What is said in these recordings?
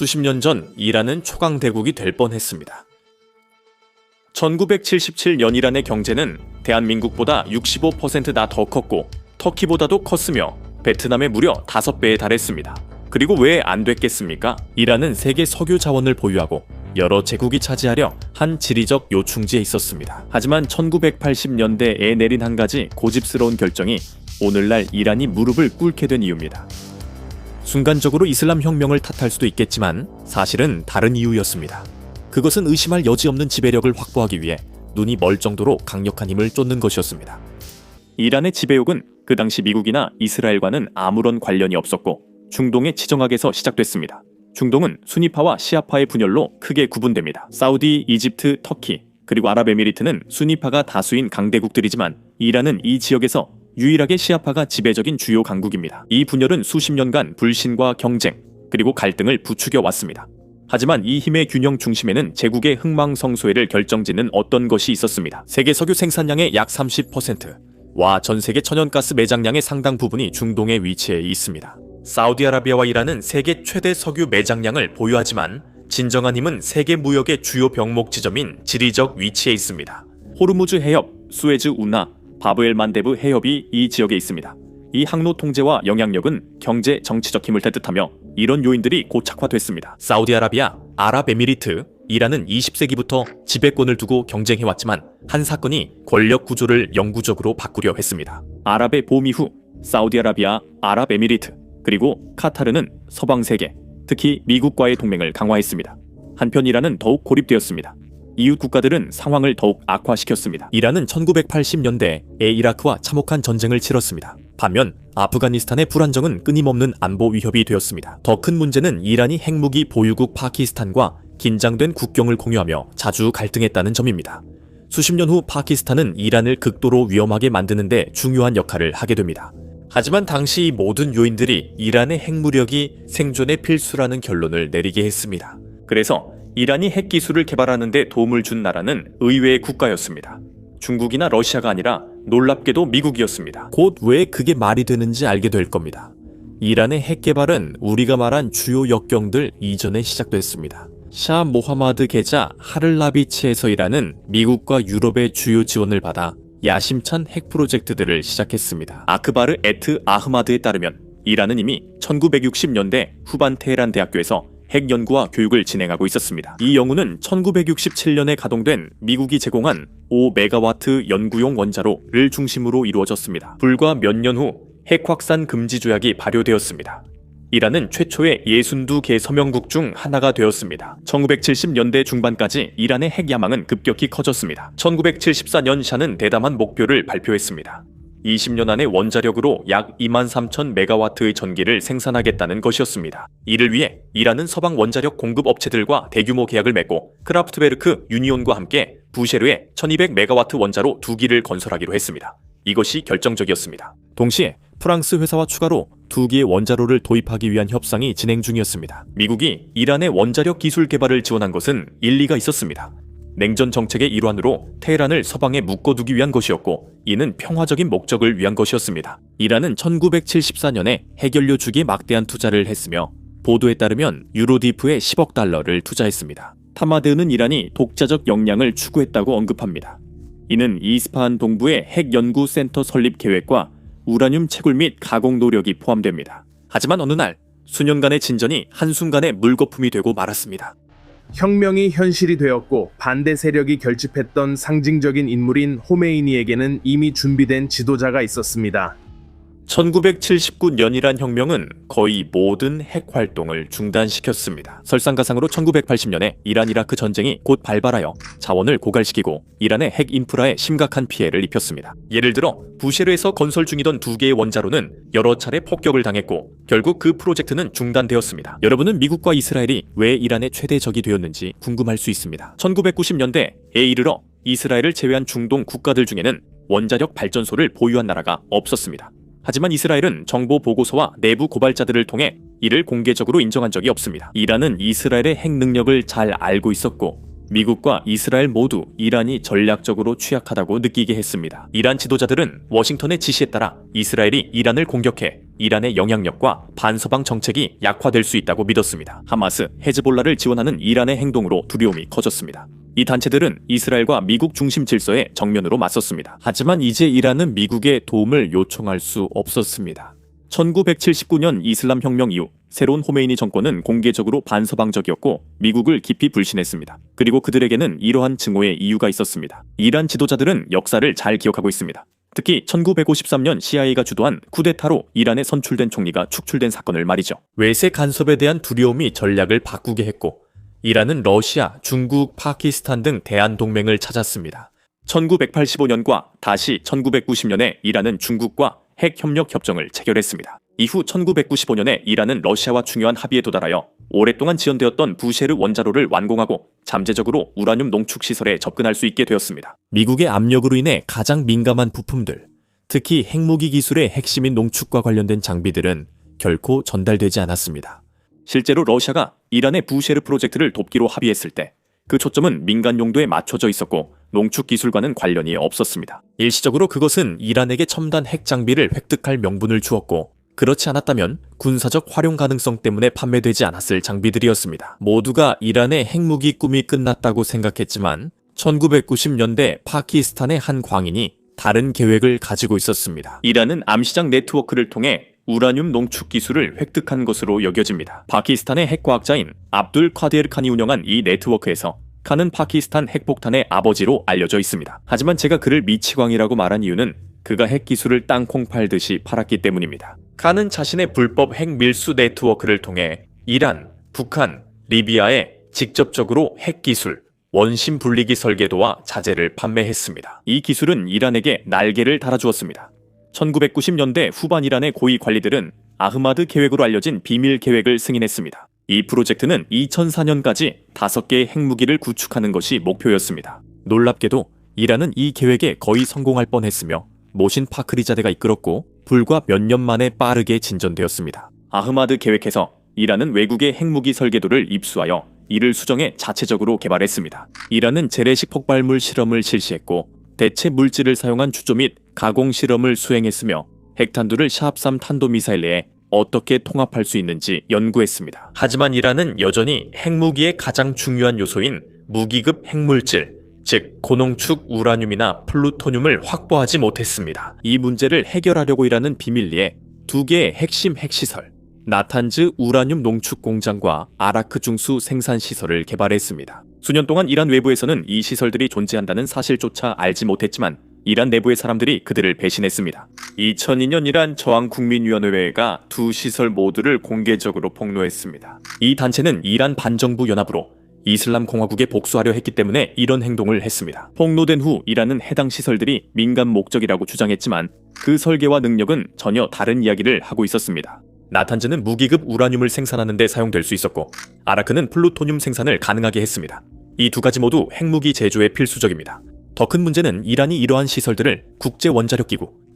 수십 년 전 이란은 초강대국이 될 뻔했습니다. 1977년 이란의 경제는 대한민국보다 65%나 더 컸고 터키보다도 컸으며 베트남의 무려 5배에 달했습니다. 그리고 왜 안 됐겠습니까? 이란은 세계 석유 자원을 보유하고 여러 제국이 차지하려 한 지리적 요충지에 있었습니다. 하지만 1980년대에 내린 한 가지 고집스러운 결정이 오늘날 이란이 무릎을 꿇게 된 이유입니다. 순간적으로 이슬람 혁명을 탓할 수도 있겠지만 사실은 다른 이유였습니다. 그것은 의심할 여지 없는 지배력을 확보하기 위해 눈이 멀 정도로 강력한 힘을 쫓는 것이었습니다. 이란의 지배욕은 그 당시 미국이나 이스라엘과는 아무런 관련이 없었고 중동의 지정학에서 시작됐습니다. 중동은 수니파와 시아파의 분열로 크게 구분됩니다. 사우디, 이집트, 터키, 그리고 아랍에미리트는 수니파가 다수인 강대국들이지만 이란은 이 지역에서 유일하게 시아파가 지배적인 주요 강국입니다. 이 분열은 수십 년간 불신과 경쟁, 그리고 갈등을 부추겨 왔습니다. 하지만 이 힘의 균형 중심에는 제국의 흥망성쇠를 결정짓는 어떤 것이 있었습니다. 세계 석유 생산량의 약 30%와 전 세계 천연가스 매장량의 상당 부분이 중동에 위치해 있습니다. 사우디아라비아와 이란은 세계 최대 석유 매장량을 보유하지만 진정한 힘은 세계 무역의 주요 병목 지점인 지리적 위치에 있습니다. 호르무즈 해협, 수에즈 운하, 바브엘 만데브 해협이 이 지역에 있습니다. 이 항로 통제와 영향력은 경제, 정치적 힘을 대뜻하며 이런 요인들이 고착화됐습니다. 사우디아라비아, 아랍에미리트, 이란은 20세기부터 지배권을 두고 경쟁해왔지만 한 사건이 권력 구조를 영구적으로 바꾸려 했습니다. 아랍의 봄 이후 사우디아라비아, 아랍에미리트, 그리고 카타르는 서방 세계, 특히 미국과의 동맹을 강화했습니다. 한편 이란은 더욱 고립되었습니다. 이웃 국가들은 상황을 더욱 악화시켰습니다. 이란은 1980년대에 이라크와 참혹한 전쟁을 치렀습니다. 반면 아프가니스탄의 불안정은 끊임없는 안보 위협이 되었습니다. 더 큰 문제는 이란이 핵무기 보유국 파키스탄과 긴장된 국경을 공유하며 자주 갈등했다는 점입니다. 수십 년 후 파키스탄은 이란을 극도로 위험하게 만드는 데 중요한 역할을 하게 됩니다. 하지만 당시 이 모든 요인들이 이란의 핵무력이 생존의 필수라는 결론을 내리게 했습니다. 그래서 이란이 핵기술을 개발하는 데 도움을 준 나라는 의외의 국가였습니다. 중국이나 러시아가 아니라 놀랍게도 미국이었습니다. 곧 왜 그게 말이 되는지 알게 될 겁니다. 이란의 핵개발은 우리가 말한 주요 역경들 이전에 시작됐습니다. 샤 모하마드 계자 하를라비치에서 이란은 미국과 유럽의 주요 지원을 받아 야심찬 핵 프로젝트들을 시작했습니다. 아크바르 에트 아흐마드에 따르면 이란은 이미 1960년대 후반 테헤란 대학교에서 핵 연구와 교육을 진행하고 있었습니다. 이 연구는 1967년에 가동된 미국이 제공한 5메가와트 연구용 원자로를 중심으로 이루어졌습니다. 불과 몇 년 후 핵 확산 금지 조약이 발효되었습니다. 이란은 최초의 62개 서명국 중 하나가 되었습니다. 1970년대 중반까지 이란의 핵 야망은 급격히 커졌습니다. 1974년 샤는 대담한 목표를 발표했습니다. 20년 안에 원자력으로 약 23,000메가와트의 전기를 생산하겠다는 것이었습니다. 이를 위해 이란은 서방 원자력 공급 업체들과 대규모 계약을 맺고 크라프트베르크 유니온과 함께 부쉐르에 1200메가와트 원자로 2기를 건설하기로 했습니다. 이것이 결정적이었습니다. 동시에 프랑스 회사와 추가로 2기의 원자로를 도입하기 위한 협상이 진행 중이었습니다. 미국이 이란의 원자력 기술 개발을 지원한 것은 일리가 있었습니다. 냉전 정책의 일환으로 테헤란을 서방에 묶어두기 위한 것이었고 이는 평화적인 목적을 위한 것이었습니다. 이란은 1974년에 핵연료 주기에 막대한 투자를 했으며 보도에 따르면 유로디프에 10억 달러를 투자했습니다. 타마드는 이란이 독자적 역량을 추구했다고 언급합니다. 이는 이스파한 동부의 핵연구센터 설립 계획과 우라늄 채굴 및 가공 노력이 포함됩니다. 하지만 어느 날 수년간의 진전이 한순간에 물거품이 되고 말았습니다. 혁명이 현실이 되었고 반대 세력이 결집했던 상징적인 인물인 호메이니에게는 이미 준비된 지도자가 있었습니다. 1979년이란 혁명은 거의 모든 핵 활동을 중단시켰습니다. 설상가상으로 1980년에 이란-이라크 전쟁이 곧 발발하여 자원을 고갈시키고 이란의 핵 인프라에 심각한 피해를 입혔습니다. 예를 들어 부쉐르에서 건설 중이던 2개의 원자로는 여러 차례 폭격을 당했고 결국 그 프로젝트는 중단되었습니다. 여러분은 미국과 이스라엘이 왜 이란의 최대 적이 되었는지 궁금할 수 있습니다. 1990년대에 이르러 이스라엘을 제외한 중동 국가들 중에는 원자력 발전소를 보유한 나라가 없었습니다. 하지만 이스라엘은 정보 보고서와 내부 고발자들을 통해 이를 공개적으로 인정한 적이 없습니다. 이란은 이스라엘의 핵 능력을 잘 알고 있었고 미국과 이스라엘 모두 이란이 전략적으로 취약하다고 느끼게 했습니다. 이란 지도자들은 워싱턴의 지시에 따라 이스라엘이 이란을 공격해 이란의 영향력과 반서방 정책이 약화될 수 있다고 믿었습니다. 하마스, 헤즈볼라를 지원하는 이란의 행동으로 두려움이 커졌습니다. 이 단체들은 이스라엘과 미국 중심 질서에 정면으로 맞섰습니다. 하지만 이제 이란은 미국의 도움을 요청할 수 없었습니다. 1979년 이슬람 혁명 이후 새로운 호메이니 정권은 공개적으로 반서방적이었고 미국을 깊이 불신했습니다. 그리고 그들에게는 이러한 증오의 이유가 있었습니다. 이란 지도자들은 역사를 잘 기억하고 있습니다. 특히 1953년 CIA가 주도한 쿠데타로 이란에 선출된 총리가 축출된 사건을 말이죠. 외세 간섭에 대한 두려움이 전략을 바꾸게 했고 이란은 러시아, 중국, 파키스탄 등 대안 동맹을 찾았습니다. 1985년과 다시 1990년에 이란은 중국과 핵협력 협정을 체결했습니다. 이후 1995년에 이란은 러시아와 중요한 합의에 도달하여 오랫동안 지연되었던 부쉐르 원자로를 완공하고 잠재적으로 우라늄 농축 시설에 접근할 수 있게 되었습니다. 미국의 압력으로 인해 가장 민감한 부품들, 특히 핵무기 기술의 핵심인 농축과 관련된 장비들은 결코 전달되지 않았습니다. 실제로 러시아가 이란의 부쉐르 프로젝트를 돕기로 합의했을 때 그 초점은 민간 용도에 맞춰져 있었고 농축 기술과는 관련이 없었습니다. 일시적으로 그것은 이란에게 첨단 핵 장비를 획득할 명분을 주었고 그렇지 않았다면 군사적 활용 가능성 때문에 판매되지 않았을 장비들이었습니다. 모두가 이란의 핵무기 꿈이 끝났다고 생각했지만 1990년대 파키스탄의 한 광인이 다른 계획을 가지고 있었습니다. 이란은 암시장 네트워크를 통해 우라늄 농축 기술을 획득한 것으로 여겨집니다. 파키스탄의 핵과학자인 압둘 콰디르 칸이 운영한 이 네트워크에서 칸은 파키스탄 핵폭탄의 아버지로 알려져 있습니다. 하지만 제가 그를 미치광이라고 말한 이유는 그가 핵기술을 땅콩 팔듯이 팔았기 때문입니다. 칸은 자신의 불법 핵 밀수 네트워크를 통해 이란, 북한, 리비아에 직접적으로 핵기술, 원심 분리기 설계도와 자재를 판매했습니다. 이 기술은 이란에게 날개를 달아주었습니다. 1990년대 후반 이란의 고위 관리들은 아흐마드 계획으로 알려진 비밀 계획을 승인했습니다. 이 프로젝트는 2004년까지 5개의 핵무기를 구축하는 것이 목표였습니다. 놀랍게도 이란은 이 계획에 거의 성공할 뻔했으며 모신 파크리자대가 이끌었고 불과 몇 년 만에 빠르게 진전되었습니다. 아흐마드 계획에서 이란은 외국의 핵무기 설계도를 입수하여 이를 수정해 자체적으로 개발했습니다. 이란은 재래식 폭발물 실험을 실시했고 대체 물질을 사용한 추조 및 가공 실험을 수행했으며 핵탄두를 샤합3 탄도미사일 내에 어떻게 통합할 수 있는지 연구했습니다. 하지만 이란은 여전히 핵무기의 가장 중요한 요소인 무기급 핵물질, 즉 고농축 우라늄이나 플루토늄을 확보하지 못했습니다. 이 문제를 해결하려고 일하는 비밀리에 2개의 핵심 핵시설, 나탄즈 우라늄 농축 공장과 아라크 중수 생산 시설을 개발했습니다. 수년 동안 이란 외부에서는 이 시설들이 존재한다는 사실조차 알지 못했지만 이란 내부의 사람들이 그들을 배신했습니다. 2002년 이란 저항국민위원회가 2 시설 모두를 공개적으로 폭로했습니다. 이 단체는 이란 반정부 연합으로 이슬람 공화국에 복수하려 했기 때문에 이런 행동을 했습니다. 폭로된 후 이란은 해당 시설들이 민간 목적이라고 주장했지만 그 설계와 능력은 전혀 다른 이야기를 하고 있었습니다. 나탄즈는 무기급 우라늄을 생산하는 데 사용될 수 있었고 아라크는 플루토늄 생산을 가능하게 했습니다. 이 2가지 모두 핵무기 제조에 필수적입니다. 더 큰 문제는 이란이 이러한 시설들을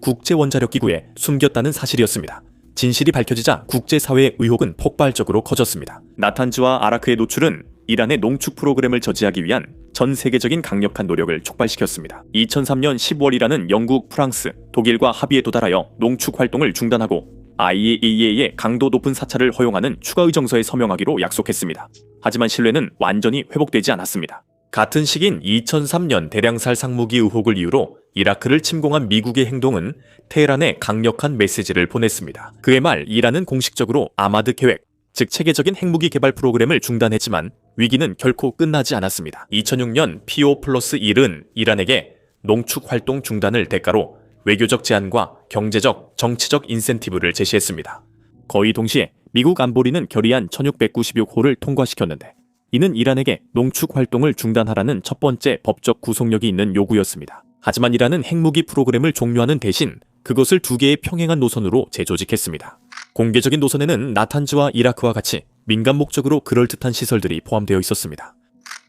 국제원자력기구에 숨겼다는 사실이었습니다. 진실이 밝혀지자 국제사회의 의혹은 폭발적으로 커졌습니다. 나탄즈와 아라크의 노출은 이란의 농축 프로그램을 저지하기 위한 전 세계적인 강력한 노력을 촉발시켰습니다. 2003년 10월 이란은 영국, 프랑스, 독일과 합의에 도달하여 농축 활동을 중단하고 IAEA의 강도 높은 사찰을 허용하는 추가 의정서에 서명하기로 약속했습니다. 하지만 신뢰는 완전히 회복되지 않았습니다. 같은 시기인 2003년 대량살 상무기 의혹을 이유로 이라크를 침공한 미국의 행동은 테헤란에 강력한 메시지를 보냈습니다. 그해 말 이란은 공식적으로 아마드 계획, 즉 체계적인 핵무기 개발 프로그램을 중단했지만 위기는 결코 끝나지 않았습니다. 2006년 PO+1은 이란에게 농축 활동 중단을 대가로 외교적 제한과 경제적, 정치적 인센티브를 제시했습니다. 거의 동시에 미국 안보리는 결의안 1696호를 통과시켰는데 이는 이란에게 농축 활동을 중단하라는 첫 번째 법적 구속력이 있는 요구였습니다. 하지만 이란은 핵무기 프로그램을 종료하는 대신 그것을 2개의 평행한 노선으로 재조직했습니다. 공개적인 노선에는 나탄즈와 이라크와 같이 민간 목적으로 그럴듯한 시설들이 포함되어 있었습니다.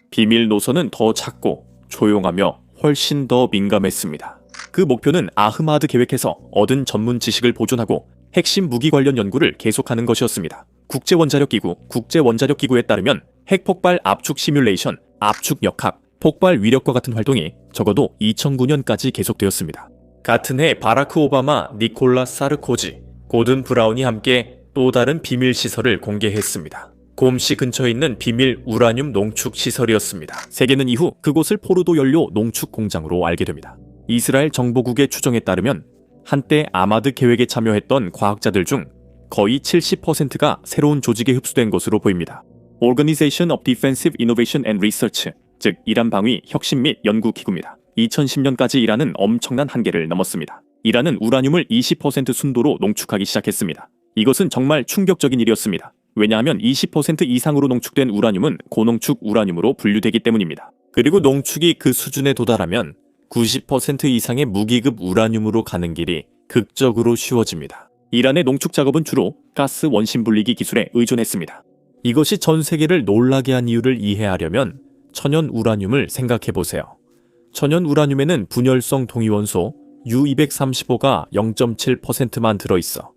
비밀 노선은 더 작고 조용하며 훨씬 더 민감했습니다. 그 목표는 아흐마드 계획에서 얻은 전문 지식을 보존하고 핵심 무기 관련 연구를 계속하는 것이었습니다. 국제원자력기구에 따르면 핵폭발 압축 시뮬레이션, 압축 역학, 폭발 위력과 같은 활동이 적어도 2009년까지 계속되었습니다. 같은 해 바라크 오바마, 니콜라 사르코지, 고든 브라운이 함께 또 다른 비밀 시설을 공개했습니다. 곰시 근처에 있는 비밀 우라늄 농축 시설이었습니다. 세계는 이후 그곳을 포르도 연료 농축 공장으로 알게 됩니다. 이스라엘 정보국의 추정에 따르면 한때 아마드 계획에 참여했던 과학자들 중 거의 70%가 새로운 조직에 흡수된 것으로 보입니다. Organization of Defensive Innovation and Research, 즉 이란 방위 혁신 및 연구 기구입니다. 2010년까지 이란은 엄청난 한계를 넘었습니다. 이란은 우라늄을 20% 순도로 농축하기 시작했습니다. 이것은 정말 충격적인 일이었습니다. 왜냐하면 20% 이상으로 농축된 우라늄은 고농축 우라늄으로 분류되기 때문입니다. 그리고 농축이 그 수준에 도달하면 90% 이상의 무기급 우라늄으로 가는 길이 극적으로 쉬워집니다. 이란의 농축 작업은 주로 가스 원심 분리기 기술에 의존했습니다. 이것이 전 세계를 놀라게 한 이유를 이해하려면 천연 우라늄을 생각해보세요. 천연 우라늄에는 분열성 동위원소 U235가 0.7%만 들어있어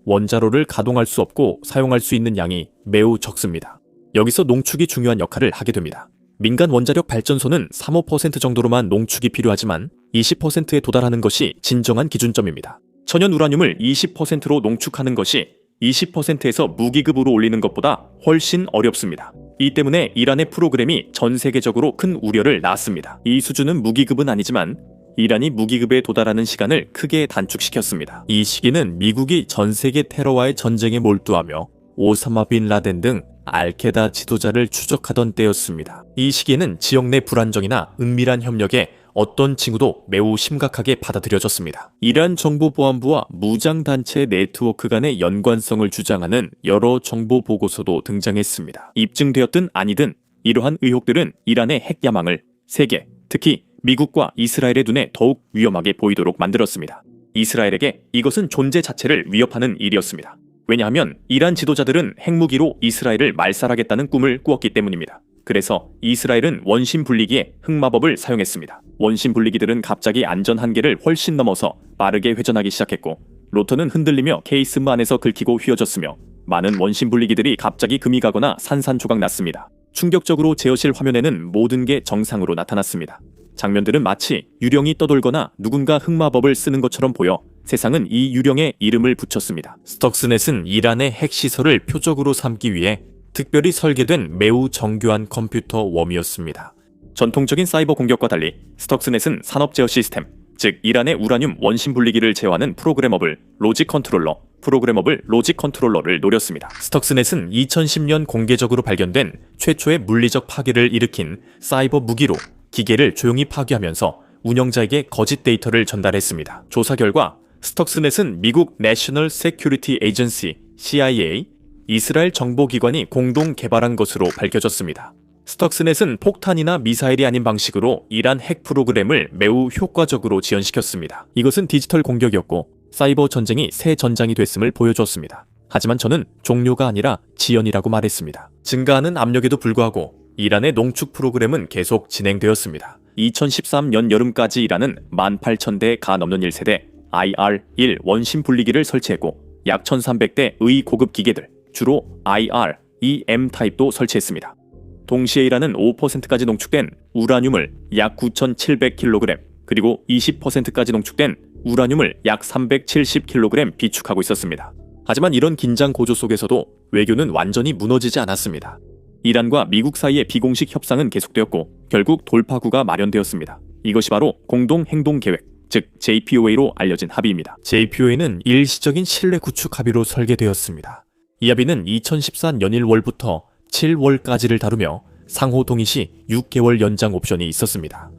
원자로를 가동할 수 없고 사용할 수 있는 양이 매우 적습니다. 여기서 농축이 중요한 역할을 하게 됩니다. 민간 원자력 발전소는 3~5% 정도로만 농축이 필요하지만 20%에 도달하는 것이 진정한 기준점입니다. 천연 우라늄을 20%로 농축하는 것이 20%에서 무기급으로 올리는 것보다 훨씬 어렵습니다. 이 때문에 이란의 프로그램이 전 세계적으로 큰 우려를 낳았습니다. 이 수준은 무기급은 아니지만 이란이 무기급에 도달하는 시간을 크게 단축시켰습니다. 이 시기는 미국이 전 세계 테러와의 전쟁에 몰두하며 오사마 빈 라덴 등 알케다 지도자를 추적하던 때였습니다. 이 시기에는 지역 내 불안정이나 은밀한 협력에 어떤 징후도 매우 심각하게 받아들여졌습니다. 이란 정보보안부와 무장단체 네트워크 간의 연관성을 주장하는 여러 정보 보고서도 등장했습니다. 입증되었든 아니든 이러한 의혹들은 이란의 핵 야망을 세계, 특히 미국과 이스라엘의 눈에 더욱 위험하게 보이도록 만들었습니다. 이스라엘에게 이것은 존재 자체를 위협하는 일이었습니다. 왜냐하면 이란 지도자들은 핵무기로 이스라엘을 말살하겠다는 꿈을 꾸었기 때문입니다. 그래서 이스라엘은 원심 분리기에 흑마법을 사용했습니다. 원심 분리기들은 갑자기 안전 한계를 훨씬 넘어서 빠르게 회전하기 시작했고 로터는 흔들리며 케이스մ 안에서 긁히고 휘어졌으며 많은 원심 분리기들이 갑자기 금이 가거나 산산조각 났습니다. 충격적으로 제어실 화면에는 모든 게 정상으로 나타났습니다. 장면들은 마치 유령이 떠돌거나 누군가 흑마법을 쓰는 것처럼 보여 세상은 이 유령에 이름을 붙였습니다. 스톡스넷은 이란의 핵시설을 표적으로 삼기 위해 특별히 설계된 매우 정교한 컴퓨터 웜이었습니다. 전통적인 사이버 공격과 달리 스톡스넷은 산업 제어 시스템, 즉 이란의 우라늄 원심 분리기를 제어하는 프로그래머블 로직 컨트롤러를 노렸습니다. 스톡스넷은 2010년 공개적으로 발견된 최초의 물리적 파괴를 일으킨 사이버 무기로 기계를 조용히 파괴하면서 운영자에게 거짓 데이터를 전달했습니다. 조사 결과 스톡스넷은 미국 내셔널 세큐리티 에이전시 CIA, 이스라엘 정보기관이 공동 개발한 것으로 밝혀졌습니다. 스톡스넷은 폭탄이나 미사일이 아닌 방식으로 이란 핵 프로그램을 매우 효과적으로 지연시켰습니다. 이것은 디지털 공격이었고 사이버 전쟁이 새 전장이 됐음을 보여주었습니다. 하지만 저는 종료가 아니라 지연이라고 말했습니다. 증가하는 압력에도 불구하고 이란의 농축 프로그램은 계속 진행되었습니다. 2013년 여름까지 이란은 18,000대가 넘는 1세대 IR-1 원심 분리기를 설치했고 약 1,300대의 고급 기계들, 주로 IR-2M 타입도 설치했습니다. 동시에 이란은 5%까지 농축된 우라늄을 약 9,700kg 그리고 20%까지 농축된 우라늄을 약 370kg 비축하고 있었습니다. 하지만 이런 긴장 고조 속에서도 외교는 완전히 무너지지 않았습니다. 이란과 미국 사이의 비공식 협상은 계속되었고 결국 돌파구가 마련되었습니다. 이것이 바로 공동행동계획, 즉 JPOA로 알려진 합의입니다. JPOA는 일시적인 신뢰 구축 합의로 설계되었습니다. 이 합의는 2014년 1월부터 7월까지를 다루며 상호 동의 시 6개월 연장 옵션이 있었습니다.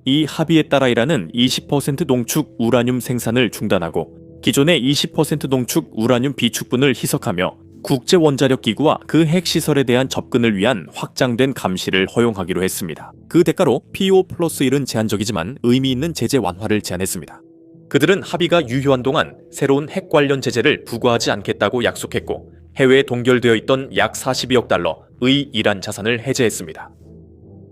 이 합의에 따라 이란은 20% 농축 우라늄 생산을 중단하고 기존의 20% 농축 우라늄 비축분을 희석하며 국제원자력기구와 그 핵시설에 대한 접근을 위한 확장된 감시를 허용하기로 했습니다. 그 대가로 PO+1은 제한적이지만 의미 있는 제재 완화를 제안했습니다. 그들은 합의가 유효한 동안 새로운 핵 관련 제재를 부과하지 않겠다고 약속했고 해외에 동결되어 있던 약 42억 달러의 이란 자산을 해제했습니다.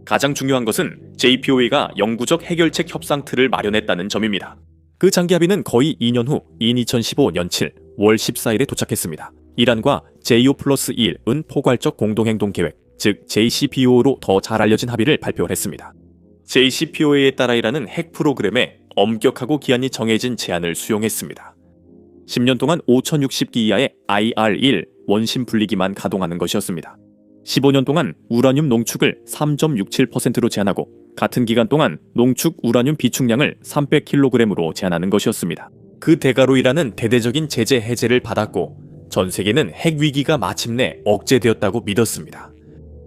가장 중요한 것은 JPOA가 영구적 해결책 협상 틀을 마련했다는 점입니다. 그 장기 합의는 거의 2년 후인 2015년 7월 14일에 도착했습니다. 이란과 JO+1은 포괄적 공동행동계획, 즉 JCPOA로 더 잘 알려진 합의를 발표했습니다. JCPOA에 따라 이란은 핵 프로그램에 엄격하고 기한이 정해진 제한을 수용했습니다. 10년 동안 5060기 이하의 IR-1 원심 분리기만 가동하는 것이었습니다. 15년 동안 우라늄 농축을 3.67%로 제한하고 같은 기간 동안 농축 우라늄 비축량을 300kg으로 제한하는 것이었습니다. 그 대가로 이란은 대대적인 제재 해제를 받았고 전 세계는 핵 위기가 마침내 억제되었다고 믿었습니다.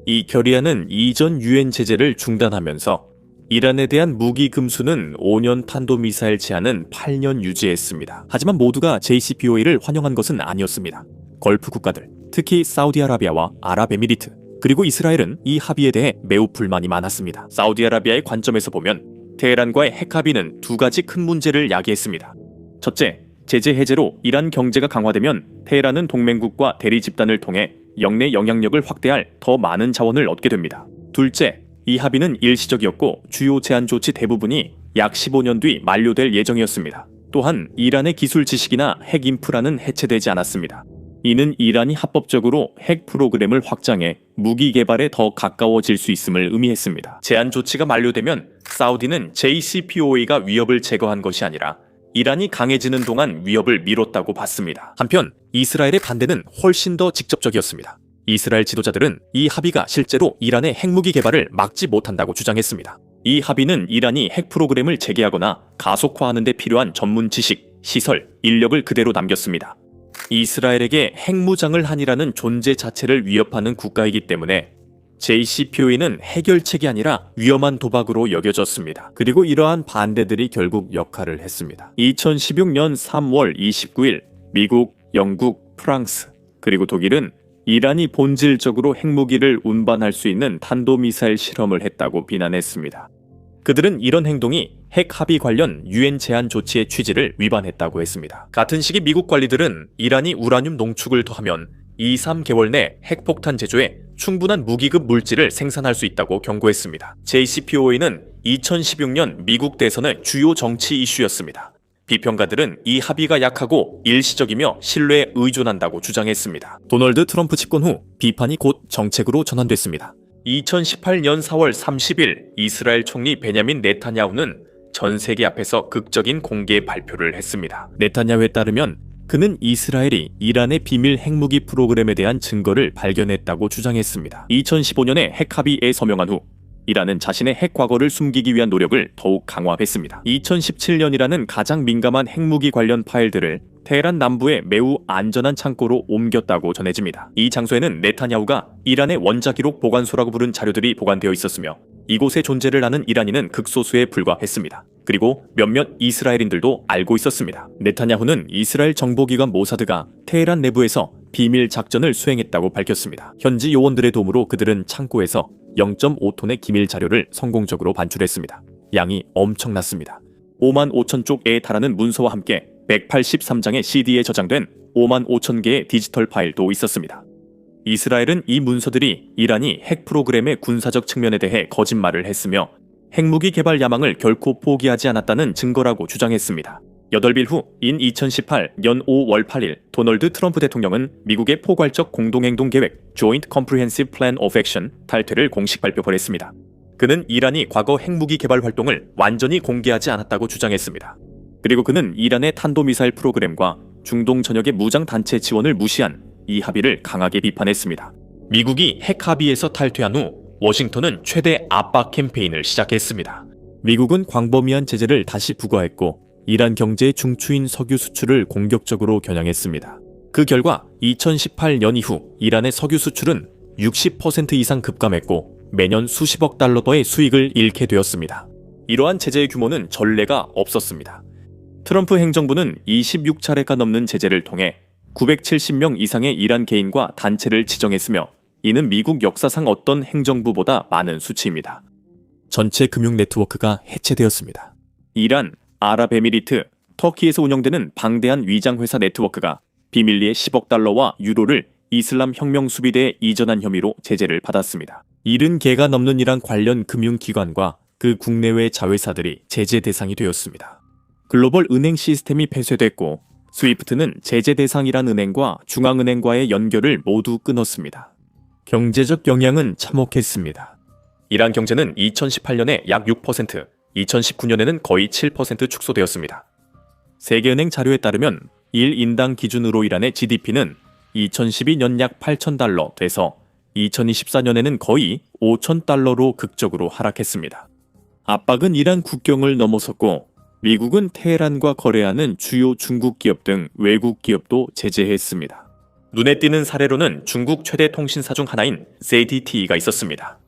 이 결의안은 이전 유엔 제재를 중단하면서 이란에 대한 무기 금수는 5년 탄도미사일 제한은 8년 유지했습니다. 하지만 모두가 JCPOA를 환영한 것은 아니었습니다. 걸프 국가들, 특히 사우디아라비아와 아랍에미리트, 그리고 이스라엘은 이 합의에 대해 매우 불만이 많았습니다. 사우디아라비아의 관점에서 보면 테헤란과의 핵 합의는 두 가지 큰 문제를 야기했습니다. 첫째, 제재 해제로 이란 경제가 강화되면 테헤란은 동맹국과 대리 집단을 통해 영내 영향력을 확대할 더 많은 자원을 얻게 됩니다. 둘째, 이 합의는 일시적이었고 주요 제한 조치 대부분이 약 15년 뒤 만료될 예정이었습니다. 또한 이란의 기술 지식이나 핵 인프라는 해체되지 않았습니다. 이는 이란이 합법적으로 핵 프로그램을 확장해 무기 개발에 더 가까워질 수 있음을 의미했습니다. 제한 조치가 만료되면 사우디는 JCPOA가 위협을 제거한 것이 아니라 이란이 강해지는 동안 위협을 미뤘다고 봤습니다. 한편 이스라엘의 반대는 훨씬 더 직접적이었습니다. 이스라엘 지도자들은 이 합의가 실제로 이란의 핵무기 개발을 막지 못한다고 주장했습니다. 이 합의는 이란이 핵 프로그램을 재개하거나 가속화하는 데 필요한 전문 지식, 시설, 인력을 그대로 남겼습니다. 이스라엘에게 핵무장을 한이라는 존재 자체를 위협하는 국가이기 때문에 JCPOA는 해결책이 아니라 위험한 도박으로 여겨졌습니다. 그리고 이러한 반대들이 결국 역할을 했습니다. 2016년 3월 29일 미국, 영국, 프랑스, 그리고 독일은 이란이 본질적으로 핵무기를 운반할 수 있는 탄도미사일 실험을 했다고 비난했습니다. 그들은 이런 행동이 핵 합의 관련 유엔 제한 조치의 취지를 위반했다고 했습니다. 같은 시기 미국 관리들은 이란이 우라늄 농축을 더하면 2-3개월 내 핵폭탄 제조에 충분한 무기급 물질을 생산할 수 있다고 경고했습니다. JCPOA는 2016년 미국 대선의 주요 정치 이슈였습니다. 비평가들은 이 합의가 약하고 일시적이며 신뢰에 의존한다고 주장했습니다. 도널드 트럼프 집권 후 비판이 곧 정책으로 전환됐습니다. 2018년 4월 30일 이스라엘 총리 베냐민 네타냐후는 전 세계 앞에서 극적인 공개 발표를 했습니다. 네타냐후에 따르면 그는 이스라엘이 이란의 비밀 핵무기 프로그램에 대한 증거를 발견했다고 주장했습니다. 2015년에 핵 합의에 서명한 후 이란은 자신의 핵 과거를 숨기기 위한 노력을 더욱 강화했습니다. 2017년이라는 가장 민감한 핵무기 관련 파일들을 테헤란 남부의 매우 안전한 창고로 옮겼다고 전해집니다. 이 장소에는 네타냐후가 이란의 원자기록 보관소라고 부른 자료들이 보관되어 있었으며 이곳의 존재를 아는 이란인은 극소수에 불과했습니다. 그리고 몇몇 이스라엘인들도 알고 있었습니다. 네타냐후는 이스라엘 정보기관 모사드가 테헤란 내부에서 비밀 작전을 수행했다고 밝혔습니다. 현지 요원들의 도움으로 그들은 창고에서 0.5톤의 기밀 자료를 성공적으로 반출했습니다. 양이 엄청났습니다. 5만 5천 쪽에 달하는 문서와 함께 183장의 CD에 저장된 5만 5천 개의 디지털 파일도 있었습니다. 이스라엘은 이 문서들이 이란이 핵 프로그램의 군사적 측면에 대해 거짓말을 했으며 핵무기 개발 야망을 결코 포기하지 않았다는 증거라고 주장했습니다. 8일 후인 2018년 5월 8일 도널드 트럼프 대통령은 미국의 포괄적 공동행동 계획 Joint Comprehensive Plan of Action 탈퇴를 공식 발표했습니다. 그는 이란이 과거 핵무기 개발 활동을 완전히 공개하지 않았다고 주장했습니다. 그리고 그는 이란의 탄도미사일 프로그램과 중동 전역의 무장단체 지원을 무시한 이 합의를 강하게 비판했습니다. 미국이 핵 합의에서 탈퇴한 후 워싱턴은 최대 압박 캠페인을 시작했습니다. 미국은 광범위한 제재를 다시 부과했고 이란 경제의 중추인 석유 수출을 공격적으로 겨냥했습니다. 그 결과 2018년 이후 이란의 석유 수출은 60% 이상 급감했고 매년 수십억 달러더의 수익을 잃게 되었습니다. 이러한 제재의 규모는 전례가 없었습니다. 트럼프 행정부는 26차례가 넘는 제재를 통해 970명 이상의 이란 개인과 단체를 지정했으며 이는 미국 역사상 어떤 행정부보다 많은 수치입니다. 전체 금융 네트워크가 해체되었습니다. 이란, 아랍에미리트, 터키에서 운영되는 방대한 위장회사 네트워크가 비밀리에 10억 달러와 유로를 이슬람 혁명 수비대에 이전한 혐의로 제재를 받았습니다. 70개가 넘는 이란 관련 금융기관과 그 국내외 자회사들이 제재 대상이 되었습니다. 글로벌 은행 시스템이 폐쇄됐고 스위프트는 제재 대상이란 은행과 중앙은행과의 연결을 모두 끊었습니다. 경제적 영향은 참혹했습니다. 이란 경제는 2018년에 약 6%, 2019년에는 거의 7% 축소되었습니다. 세계은행 자료에 따르면 1인당 기준으로 이란의 GDP는 2012년 약 8,000달러 돼서 2024년에는 거의 5,000달러로 극적으로 하락했습니다. 압박은 이란 국경을 넘어섰고 미국은 테헤란과 거래하는 주요 중국 기업 등 외국 기업도 제재했습니다. 눈에 띄는 사례로는 중국 최대 통신사 중 하나인 ZTE가 있었습니다.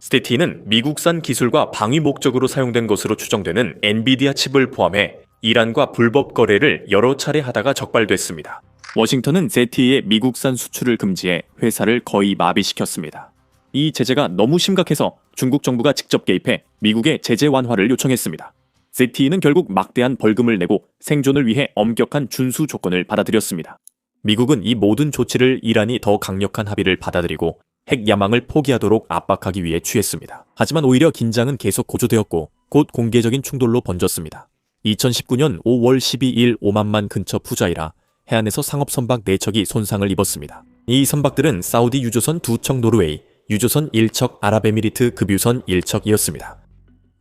ZTE는 미국산 기술과 방위 목적으로 사용된 것으로 추정되는 엔비디아 칩을 포함해 이란과 불법 거래를 여러 차례 하다가 적발됐습니다. 워싱턴은 ZTE의 미국산 수출을 금지해 회사를 거의 마비시켰습니다. 이 제재가 너무 심각해서 중국 정부가 직접 개입해 미국의 제재 완화를 요청했습니다. ZTE는 결국 막대한 벌금을 내고 생존을 위해 엄격한 준수 조건을 받아들였습니다. 미국은 이 모든 조치를 이란이 더 강력한 합의를 받아들이고 핵 야망을 포기하도록 압박하기 위해 취했습니다. 하지만 오히려 긴장은 계속 고조되었고 곧 공개적인 충돌로 번졌습니다. 2019년 5월 12일 오만만 근처 푸자이라 해안에서 상업 선박 4척이 손상을 입었습니다. 이 선박들은 사우디 유조선 2척 노르웨이, 유조선 1척 아랍에미리트 급유선 1척이었습니다.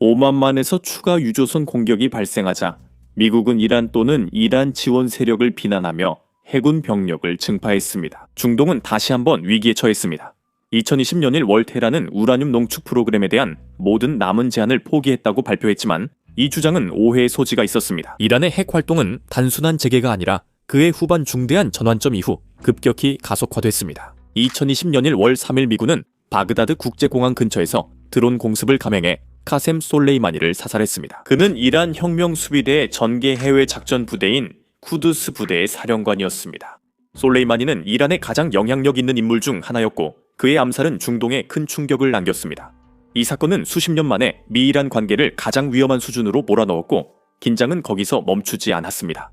오만만에서 추가 유조선 공격이 발생하자 미국은 이란 또는 이란 지원 세력을 비난하며 해군 병력을 증파했습니다. 중동은 다시 한번 위기에 처했습니다. 2020년 1월 테헤란은 우라늄 농축 프로그램에 대한 모든 남은 제한을 포기했다고 발표했지만 이 주장은 오해의 소지가 있었습니다. 이란의 핵 활동은 단순한 재개가 아니라 그의 후반 중대한 전환점 이후 급격히 가속화됐습니다. 2020년 1월 3일 미군은 바그다드 국제공항 근처에서 드론 공습을 감행해 카셈 솔레이마니를 사살했습니다. 그는 이란 혁명수비대의 전개 해외 작전 부대인 쿠드스 부대의 사령관이었습니다. 솔레이마니는 이란의 가장 영향력 있는 인물 중 하나였고 그의 암살은 중동에 큰 충격을 남겼습니다. 이 사건은 수십 년 만에 미이란 관계를 가장 위험한 수준으로 몰아넣었고 긴장은 거기서 멈추지 않았습니다.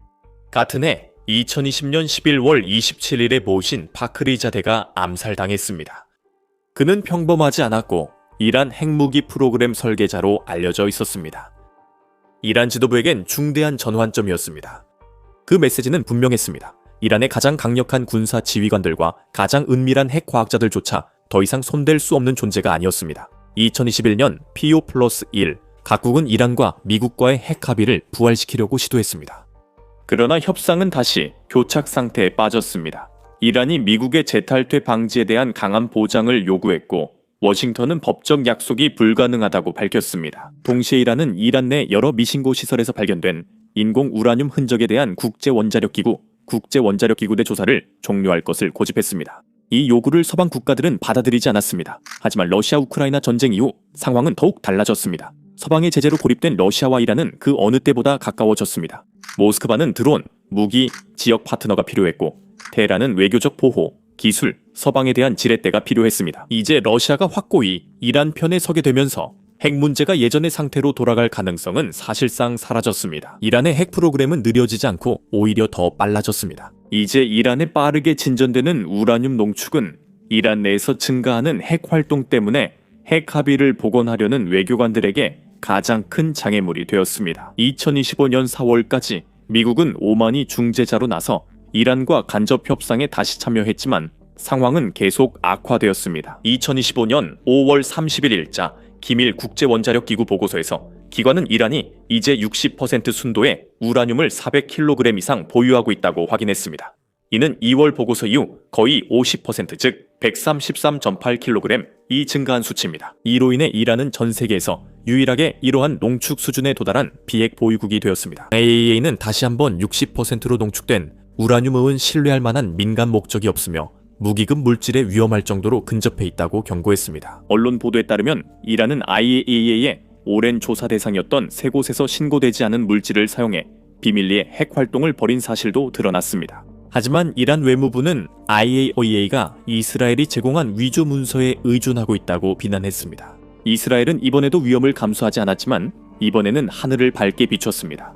같은 해 2020년 11월 27일에 모신 파크리자대가 암살당했습니다. 그는 평범하지 않았고 이란 핵무기 프로그램 설계자로 알려져 있었습니다. 이란 지도부에겐 중대한 전환점이었습니다. 그 메시지는 분명했습니다. 이란의 가장 강력한 군사 지휘관들과 가장 은밀한 핵 과학자들조차 더 이상 손댈 수 없는 존재가 아니었습니다. 2021년 PO+1 각국은 이란과 미국과의 핵 합의를 부활시키려고 시도했습니다. 그러나 협상은 다시 교착 상태에 빠졌습니다. 이란이 미국의 재탈퇴 방지에 대한 강한 보장을 요구했고 워싱턴은 법적 약속이 불가능하다고 밝혔습니다. 동시에 이란은 이란 내 여러 미신고 시설에서 발견된 인공 우라늄 흔적에 대한 국제원자력기구 국제원자력기구대 조사를 종료할 것을 고집했습니다. 이 요구를 서방 국가들은 받아들이지 않았습니다. 하지만 러시아 우크라이나 전쟁 이후 상황은 더욱 달라졌습니다. 서방의 제재로 고립된 러시아와 이란은 그 어느 때보다 가까워졌습니다. 모스크바는 드론, 무기, 지역 파트너가 필요했고 테헤란은 외교적 보호, 기술, 서방에 대한 지렛대가 필요했습니다. 이제 러시아가 확고히 이란 편에 서게 되면서 핵 문제가 예전의 상태로 돌아갈 가능성은 사실상 사라졌습니다. 이란의 핵 프로그램은 느려지지 않고 오히려 더 빨라졌습니다. 이제 이란에 빠르게 진전되는 우라늄 농축은 이란 내에서 증가하는 핵 활동 때문에 핵 합의를 복원하려는 외교관들에게 가장 큰 장애물이 되었습니다. 2025년 4월까지 미국은 오만이 중재자로 나서 이란과 간접 협상에 다시 참여했지만 상황은 계속 악화되었습니다. 2025년 5월 31일자 기밀 국제원자력기구 보고서에서 기관은 이란이 이제 60% 순도의 우라늄을 400kg 이상 보유하고 있다고 확인했습니다. 이는 2월 보고서 이후 거의 50% 즉 133.8kg이 증가한 수치입니다. 이로 인해 이란은 전 세계에서 유일하게 이러한 농축 수준에 도달한 비핵 보유국이 되었습니다. IAEA는 다시 한번 60%로 농축된 우라늄은 신뢰할 만한 민간 목적이 없으며 무기급 물질에 위험할 정도로 근접해 있다고 경고했습니다. 언론 보도에 따르면 이란은 IAEA의 오랜 조사 대상이었던 세 곳에서 신고되지 않은 물질을 사용해 비밀리에 핵 활동을 벌인 사실도 드러났습니다. 하지만 이란 외무부는 IAEA가 이스라엘이 제공한 위조 문서에 의존하고 있다고 비난했습니다. 이스라엘은 이번에도 위험을 감수하지 않았지만 이번에는 하늘을 밝게 비췄습니다.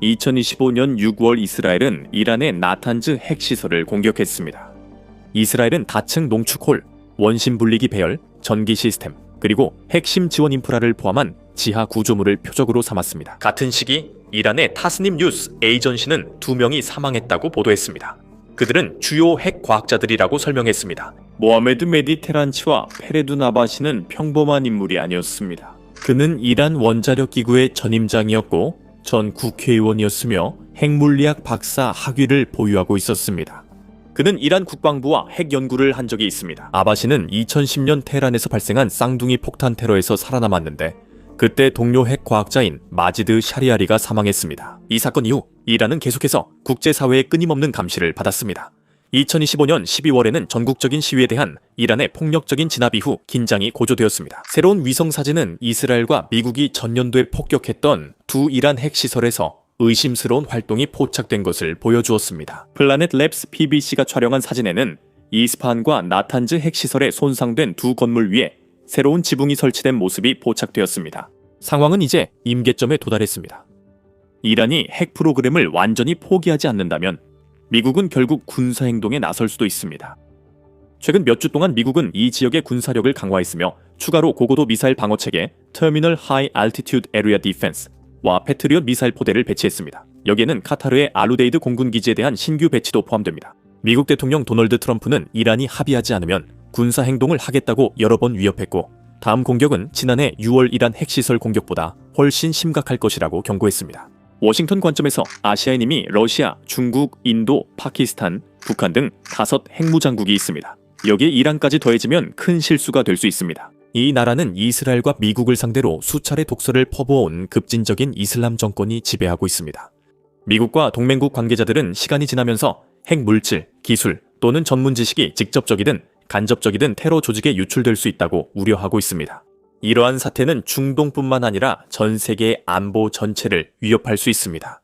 2025년 6월 이스라엘은 이란의 나탄즈 핵시설을 공격했습니다. 이스라엘은 다층 농축홀, 원심 분리기 배열, 전기 시스템, 그리고 핵심 지원 인프라를 포함한 지하 구조물을 표적으로 삼았습니다. 같은 시기 이란의 타스님 뉴스 에이전시는 2명이 사망했다고 보도했습니다. 그들은 주요 핵 과학자들이라고 설명했습니다. 모하메드 메디테란치와 페레두 나바시는 평범한 인물이 아니었습니다. 그는 이란 원자력 기구의 전임장이었고 전 국회의원이었으며 핵물리학 박사 학위를 보유하고 있었습니다. 그는 이란 국방부와 핵 연구를 한 적이 있습니다. 아바시는 2010년 테헤란에서 발생한 쌍둥이 폭탄 테러에서 살아남았는데 그때 동료 핵 과학자인 마지드 샤리아리가 사망했습니다. 이 사건 이후 이란은 계속해서 국제사회의 끊임없는 감시를 받았습니다. 2025년 12월에는 전국적인 시위에 대한 이란의 폭력적인 진압 이후 긴장이 고조되었습니다. 새로운 위성 사진은 이스라엘과 미국이 전년도에 폭격했던 두 이란 핵시설에서 의심스러운 활동이 포착된 것을 보여주었습니다. 플라넷 랩스 PBC가 촬영한 사진에는 이스파한과 나탄즈 핵시설에 손상된 두 건물 위에 새로운 지붕이 설치된 모습이 포착되었습니다. 상황은 이제 임계점에 도달했습니다. 이란이 핵 프로그램을 완전히 포기하지 않는다면 미국은 결국 군사행동에 나설 수도 있습니다. 최근 몇 주 동안 미국은 이 지역의 군사력을 강화했으며 추가로 고고도 미사일 방어체계 Terminal High Altitude Area Defense와 패트리엇 미사일 포대를 배치했습니다. 여기에는 카타르의 알루데이드 공군기지에 대한 신규 배치도 포함됩니다. 미국 대통령 도널드 트럼프는 이란이 합의하지 않으면 군사행동을 하겠다고 여러 번 위협했고 다음 공격은 지난해 6월 이란 핵시설 공격보다 훨씬 심각할 것이라고 경고했습니다. 워싱턴 관점에서 아시아엔 이미 러시아, 중국, 인도, 파키스탄, 북한 등 5 핵무장국이 있습니다. 여기에 이란까지 더해지면 큰 실수가 될 수 있습니다. 이 나라는 이스라엘과 미국을 상대로 수차례 독서를 퍼부어온 급진적인 이슬람 정권이 지배하고 있습니다. 미국과 동맹국 관계자들은 시간이 지나면서 핵물질, 기술 또는 전문 지식이 직접적이든 간접적이든 테러 조직에 유출될 수 있다고 우려하고 있습니다. 이러한 사태는 중동뿐만 아니라 전 세계의 안보 전체를 위협할 수 있습니다.